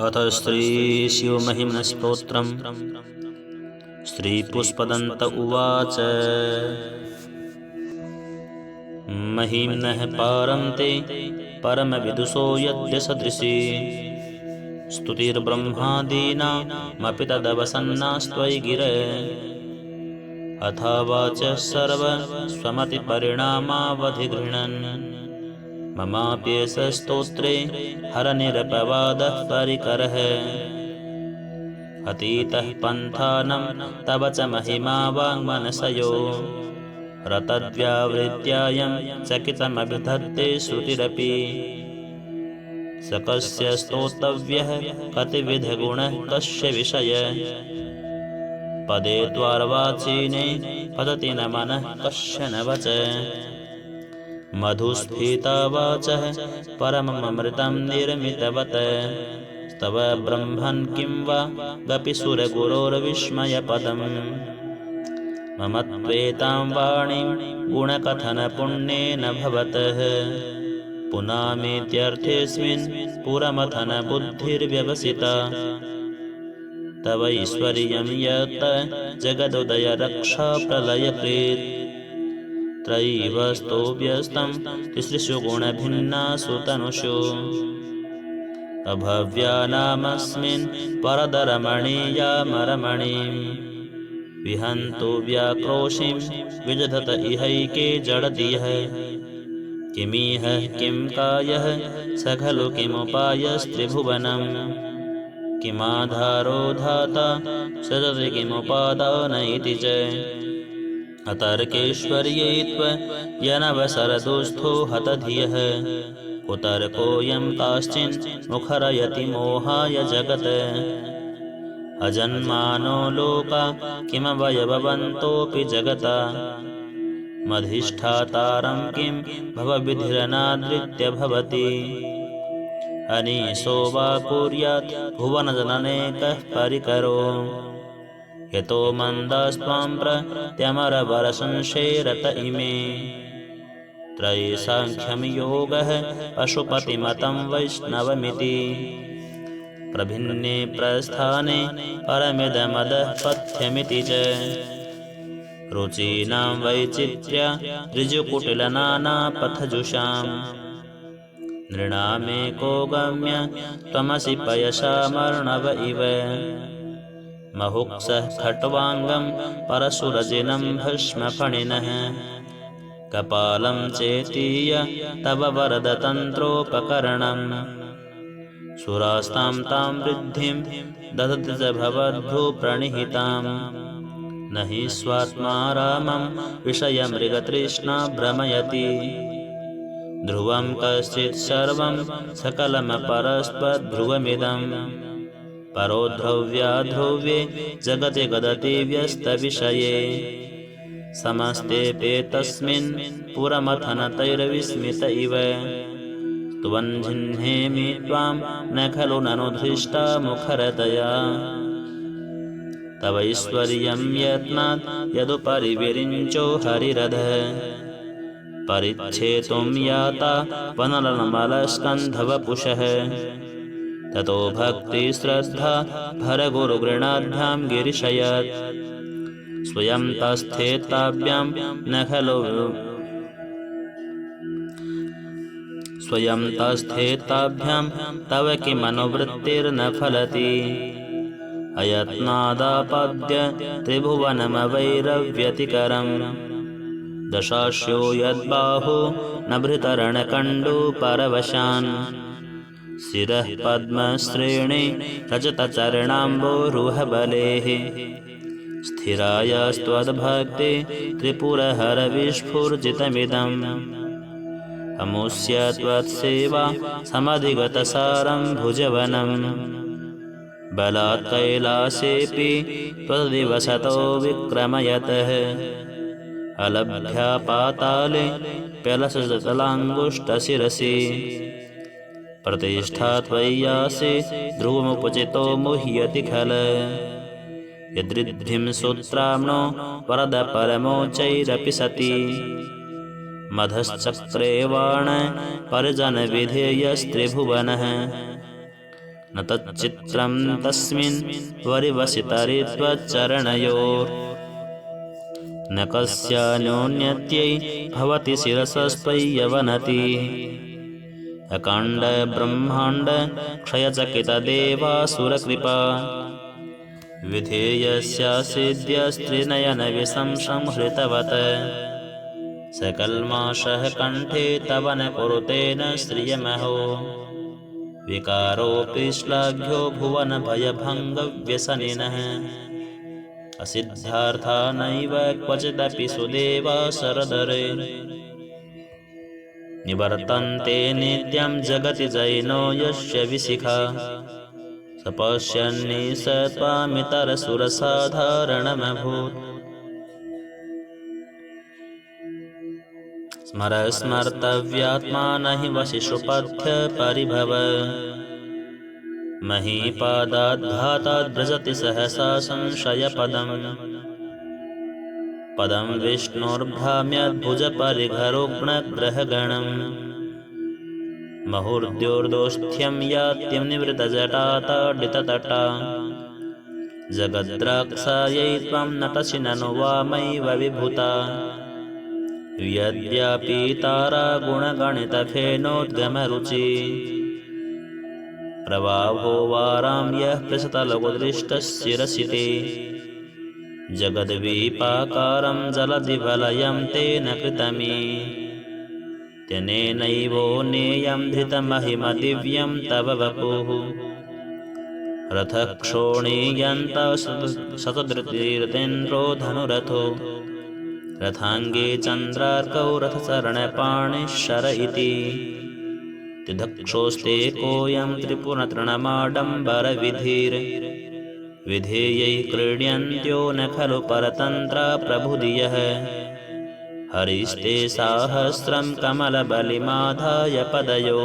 अथ श्री शिवमहिम्न स्तोत्रम्। श्रीपुष्पदन्त उवाच। महिम्नः पारं ते परमविदुषो यद्य सदृशी स्तुतिर्ब्रह्मादीनामपि तदवसन्नास्त्वयि गिरे। अथावाच सर्वस्वमतिपरिणामावधिगृह्णन् ममाप्येष स्तोत्रे हरनिरपवादः परिकरः। अतीतः पन्थानं तव च महिमा वाङ्मनसयो रतद्व्यावृत्यायं चकितमभिधत्ते श्रुतिरपि। स कस्य स्तोतव्यः कतिविधगुणः कस्य विषय पदे द्वारवाचीने पतति न मनः कस्य न वच। मधुस्फीता वाचः परममृतं निर्मितवत् स्तव ब्रह्मन् किं वा गपिसुरगुरोर्विस्मयपदम्। मम त्वेतां वाणीं गुणकथनपुण्येन भवतः पुनामीत्यर्थेऽस्मिन् पुरमथनबुद्धिर्व्यवसिता। तव ऐश्वर्यं यत् जगदुदयरक्षाप्रलयकृत् त्रयीव स्तोभ्यस्तं तिसृषु गुणभिन्नासु तनुषु। अभव्यानामस्मिन् परदरमणीयामरमणिं विहन्तु व्याक्रोशिं विजधत इहैके जडदियः। किमिह किं कायः स खलु किमुपायस्त्रिभुवनम् किमाधारो धाता सजति किमुपादान इति च। अतर्केश्वर्ये त्वयनवसरदुःस्थो हतधियः कुतर्कोऽयं काश्चिन् मुखरयति मोहाय जगत्। अजन्मानो लोका किमवयववन्तोऽपि जगता मधिष्ठातारं किं भवविधिरनादृत्य भवति। अनीशो वा कुर्यात् भुवनजननेकः परिकरो यतो मन्दास्त्वां प्रत्यमरवरसंशेरत इमे। त्रयी साङ्ख्यं योगः पशुपतिमतं वैष्णवमिति प्रभिन्ने प्रस्थाने परमिदमदः पथ्यमिति च। रुचीनां वैचित्र्या ऋजुकुटिलनानापथजुषां नृणामेको गम्य त्वमसि पयसामर्णव इव। महुक्षः खट्वाङ्गं परशुरजिनं भस्मफणिनः कपालं चेतीय तव वरदतन्त्रोपकरणम्। सुरास्तां तां वृद्धिं ददति च भवद्भ्रूप्रणिहितां न हि स्वात्मा रामं विषयमृगतृष्णा भ्रमयति। ध्रुवं कश्चित् सर्वं सकलमपरस्त्वद्ध्रुवमिदं परो ध्रुव्याध्रुव्ये जगति गदति व्यस्तविषये। समस्तेऽप्येतस्मिन् पुरमथनतैर्विस्मित इव स्तुवन्झिह्नेमि त्वां न खलु ननुधृष्टा मुखरतया। तवैश्वर्यं यत्नात् यदुपरि विरिञ्चो हरिरधः परिच्छेतुं याता वनलनमलस्कन्धवपुषः। ततो भक्तिश्रद्धा भरगुरुगृणाभ्यां गिरिशयत् स्वयं तस्थेताभ्यां न खलु स्वयं तस्थेताभ्यां तव किमनुवृत्तिर्न फलति। अयत्नादापद्य त्रिभुवनमवैरव्यतिकरम् दशास्यो यद्बाहो नभृतरणकण्डूपरवशान् शिरः पद्मश्रेणे रजतचरणाम्बोरुहबलेः स्थिरायास्त्वद्भक्ते त्रिपुरहरविस्फुर्जितमिदम्। अमुष्य त्वत्सेवा समधिगतसारं भुजवनम् बलात् कैलासेऽपि त्वदिवसतो विक्रमयतः अलभ्या पाताले प्यलसजतलाङ्गुष्ठशिरसि प्रतिष्ठा त्वय्यासे ध्रुवमुपचितो मुह्यति खल। यदृद्धिं सूत्राम्नो वरद परमोच्चैरपि सति मधश्चक्रे वाण परिजनविधेयस्त्रिभुवनः न तच्चित्रं तस्मिन् वरिवसितरि त्वच्चरणयोर् न कस्यान्योन्यत्यै भवति शिरसस्त्वय्यवनति अकाण्ड ब्रह्माण्ड क्षयचकितदेवासुरकृपा विधेयस्यासिद्ध्यस्त्रिनयनविशंसंहृतवत् सकल्माषः कण्ठे तव न कुरुते न श्रियमहो विकारोऽपि श्लाघ्यो भुवनभयभङ्गव्यसनिनः असिद्धार्था नैव क्वचिदपि सुदेवासरदरे निवर्तन्ते नित्यं जगति जैनो यस्य विशिखा स पश्यन्नि स त्वामितरसुरसाधारणमभूत् स्मर स्मर्तव्यात्मा न हि वशिषुपथ्य परिभव महीपादाद्घाताद्भ्रजति सहसा संशयपदम् पदं विष्णोर्भ्राम्यद्भुजपरिघरोग्णग्रहगणम् मुहुर्द्योर्दोष्ठ्यं यात्यं निवृतजटाताडिततटा जगद्राक्षायै त्वं नटसि ननु वामैव विभूता यद्यापि तारागुणगणितफेनोद्गमरुचि प्रवाहो वारां यः पृषतलघुदृष्टशिरसि जगद्वीपाकारं जलधिवलयं तेन कृतमी तेनेनैवो नेयं धृतमहिमदिव्यं तव वपुः रथक्षोणीयन्तः शतधृतिरतेन्द्रो धनुरथो रथाङ्गे चन्द्रार्कौ रथचरणपाणिशर इति तिदक्षोस्ते कोऽयं त्रिपुरतृणमाडम्बरविधिर् विधेयै क्रीड्यन्त्यो न खलु परतन्त्रा प्रभुधियः हरिस्ते साहस्रं कमलबलिमाधाय पदयो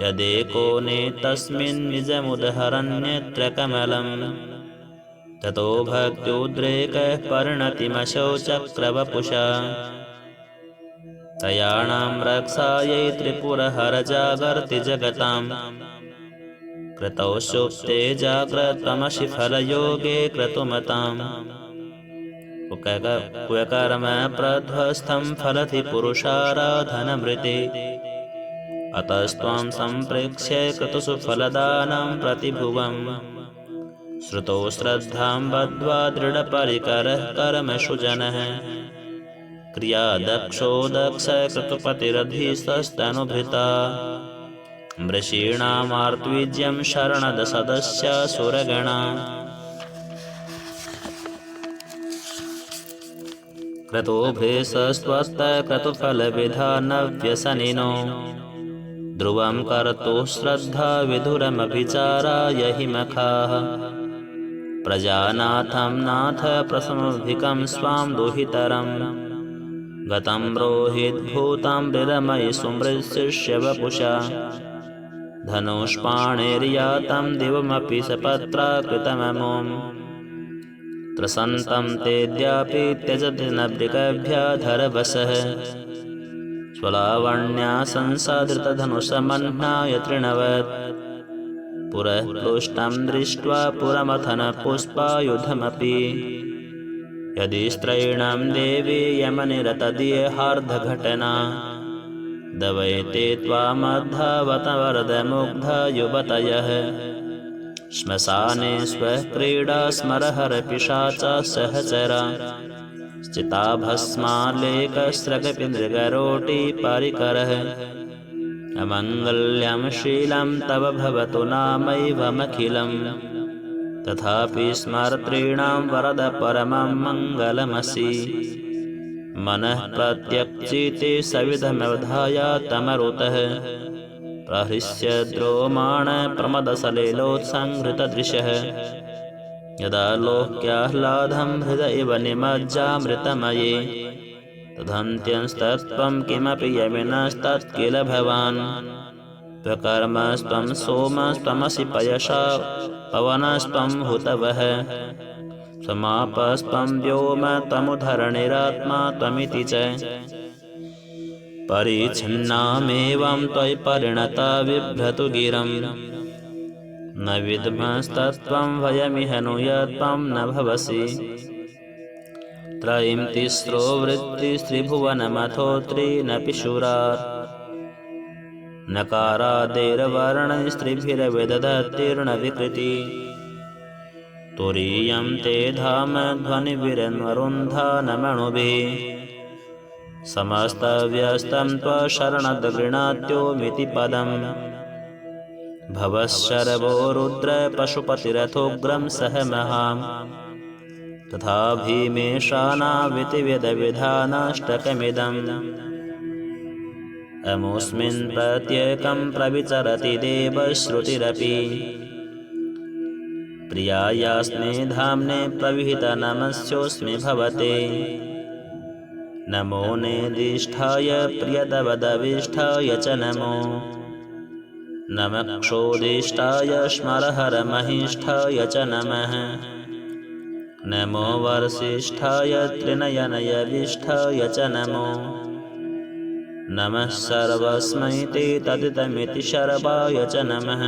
यदेको नेतस्मिन् निजमुदहरन्यत्र कमलं ततो भक्त्युद्रेकः परिणतिमशौचक्रवपुषा त्रयाणां रक्षायै त्रिपुरहरजागर्ति जगतां कृतौ सुप्ते जाग्रतमसि फलयोगे क्रतुमताम् कुकर्मप्रध्वस्थं फलति पुरुषाराधनमृते अतस्त्वां सम्प्रेक्ष्य क्रतुषु फलदानं प्रतिभुवम् श्रुतौ श्रद्धां बद्ध्वा दृढपरिकरः कर्मषु जनः क्रियादक्षो दक्षक्रतुपतिरधीस्तस्तनुभृता मृषीणामार्त्वीज्यं शरणदसदस्यासुरगणा क्रतुभेशस्त्वस्तक्रतुफलविधानव्यसनिनो ध्रुवं कर्तुः श्रद्धा विधुरमभिचाराय हि मखाः प्रजानाथं नाथ प्रसमधिकं स्वां दुहितरं गतं रोहिद्भूतां हृदमयि सुमृशिष्यवपुषा धनुष्पाणिर्यातं दिवमपि सपत्राकृतममुं त्रसन्तं तेऽद्यापि त्यजति न वृकभ्याधरवसः स्वलावण्या संसादृतधनुषमह्नाय तृणवत् पुरः प्लुष्टं दृष्ट्वा पुरमथनपुष्पायुधमपि यदि स्त्रैणं देवी यमनिरतदेहार्धघटना दवैते त्वामद्धावतवरदमुग्धा युवतयः श्मशाने स्वः क्रीडा स्मरहरपिशाचा सहचरा स्थिता भस्मालेकस्रगपि नृगरोटी परिकरः अमङ्गल्यं शीलं तव भवतु नामैवमखिलं तथापि स्मर्तॄणां वरद परमं मङ्गलमसि मनः प्रत्यक्चिते सविधमवधायातमरुतः प्रहृष्य द्रोमाण प्रमदसलिलोत्संहृतदृशः यदा लोक्याह्लादं हृदय इव निमज्जामृतमये तदन्त्यंस्तत्त्वं किमपि यमिनस्तत्किल भवान् त्वकर्मस्त्वं सोमस्त्वमसि पयसा पवनस्त्वं हुतवः समापस्त्वं व्योम त्वमुधरणिरात्मा त्वमिति च परिच्छिन्नामेवं त्वयि परिणता बिभ्रतु गिरं न विद्मस्तत्त्वं वयमिह नुयत्वं न भवसि त्रयीं तिस्रो वृत्तिस्त्रिभुवनमथो त्रीनपि शूरात् नकारादेर्वर्णैस्त्रिभिर्विदधत्तीर्णविकृति तुरीयं ते धाम ध्वनिभिरन्वरुन्धानमणुभिः समस्तव्यस्तं त्वशरणद्गृणात्योमिति पदम् भवश्शर्वो रुद्र पशुपतिरथोग्रं सह महाम् तथा भीमेशानावितिविदविधानाष्टकमिदम् अमुस्मिन् प्रत्येकं प्रविचरति देवश्रुतिरपि प्रियायास्मे धाम्ने प्रविहितनमस्योऽस्मि भवते नमो नेदिष्ठाय प्रियदवदविष्ठाय च नमो नमः क्षोदिष्ठाय स्मरहरमहिष्ठाय च नमः नमो वर्षिष्ठाय त्रिनयनयविष्ठाय च नमो नमः सर्वस्मै ते तदिदमिति शर्वाय च नमः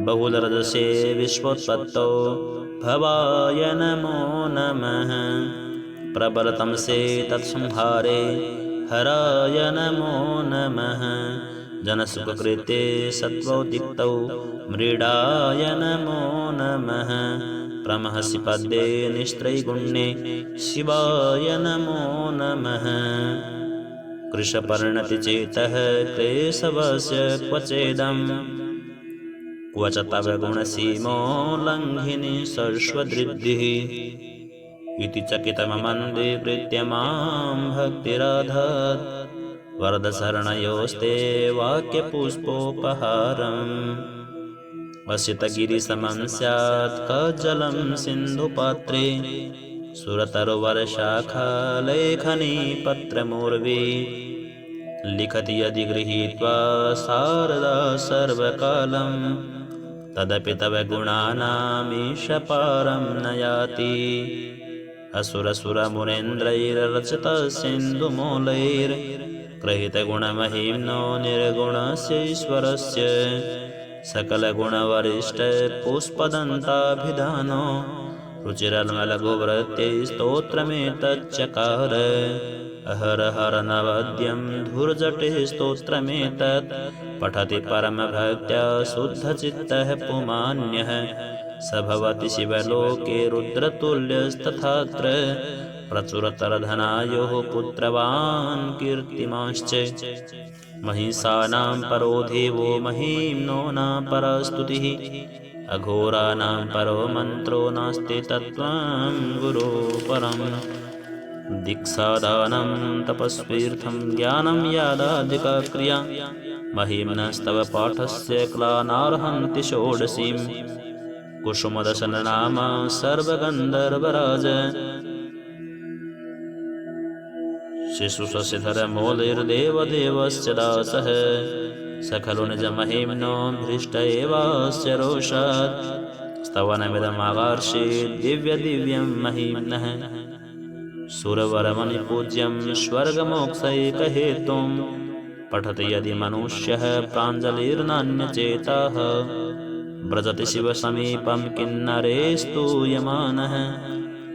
बहुलरजसे विश्वोत्पत्तौ भवाय नमो नमः प्रबलतमसे तत्संहारे हराय नमो नमः जनसुखकृते सत्त्वोद्दीप्तौ मृडाय नमो नमः प्रमहसि पद्ये निस्त्रैगुण्ये शिवाय नमो नमः कृशपर्णतिचेतः क्लेशवस्य क्वचेदम् क्व च तव गुणसीमोल्लङ्घिनी सर्वदृद्धिः इति चकितममन्दीकृत्य मां भक्तिराधात् वरदशरणयोस्ते वाक्यपुष्पोपहारम् असितगिरिसमं स्यात् कज्जलं सिन्धुपात्रे सुरतरुवर्शाखालेखनी पत्रमूर्वी लिखति यदि गृहीत्वा शारदा सर्वकालं तदपि तव गुणानामीशपारं न याति असुरसुरमुनीन्द्रैररचितसिन्धुमूलैर्गृहीतगुणमहिम्नो निर्गुणस्यैश्वरस्य सकलगुणवरिष्ठपुष्पदन्ताभिधानो रुचिरमलगोव्रत्यैस्तोत्रमेतच्चकार अहरहर नवद्यं धूर्जटिः स्तोत्रमेतत् पठति परमभक्त्या शुद्धचित्तः पुमान्यः स भवति शिवलोके रुद्रतुल्यस्तथात्र प्रचुरतरधनायोः पुत्रवान् कीर्तिमांश्च महिषाणां परो देवो महिम्नो न परस्तुतिः अघोराणां परो मन्त्रो नास्ति तत्त्वं गुरो परम् दीक्षादानं तपस्वीर्थं ज्ञानं यादाधिका क्रिया महिम्नस्तव पाठस्य क्लानार्हन्ति षोडशीं कुसुमदशननाम सर्वगन्धर्वराज शिशुशशिधरमौलिर्देवदेवस्य दासः स खलु निजमहिम्नो भ्रष्ट एवास्य रोषात् स्तवनमिदमागार्षीत् दिव्यदिव्यं महिम्नः सुरवरमणिपूज्यं स्वर्गमोक्षैकहेतुं पठति यदि मनुष्यः प्राञ्जलिर्नान्यचेताः व्रजति शिवसमीपं किन्नरेस्तूयमानः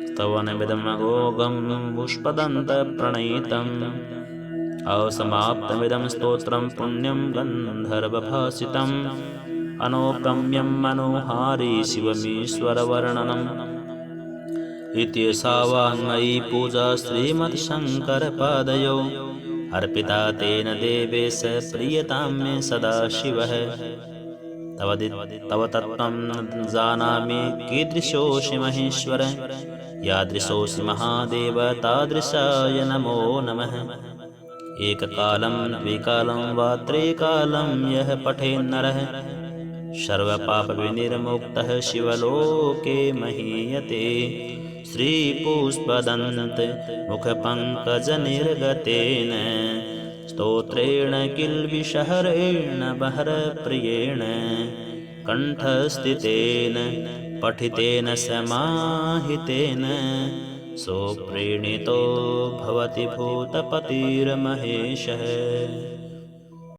स्तवनमिदमगोगं पुष्पदन्तप्रणीतम् असमाप्तमिदं स्तोत्रं पुण्यं गन्धर्वभासितम् अनोपम्यं मनोहारी शिवमीश्वरवर्णनम् इत्येषा वाङ्मयी पूजा श्रीमत्शङ्करपादयो अर्पिता तेन देवेश प्रीयतां मे सदाशिवः तव तत्त्वं जानामि कीदृशोऽसि महेश्वर यादृशोऽसि महादेव तादृशाय नमो नमः एककालं द्विकालं वा त्रिकालं यः पठेन्नरः सर्वपापविनिर्मुक्तः शिवलोके महीयते श्रीपुष्पदन्त मुखपङ्कजनिर्गतेन स्तोत्रेण किल्बिषहरेण बहरप्रियेण कण्ठस्थितेन पठितेन समाहितेन सोप्रीणितो भवति भूतपतिर्महेशः।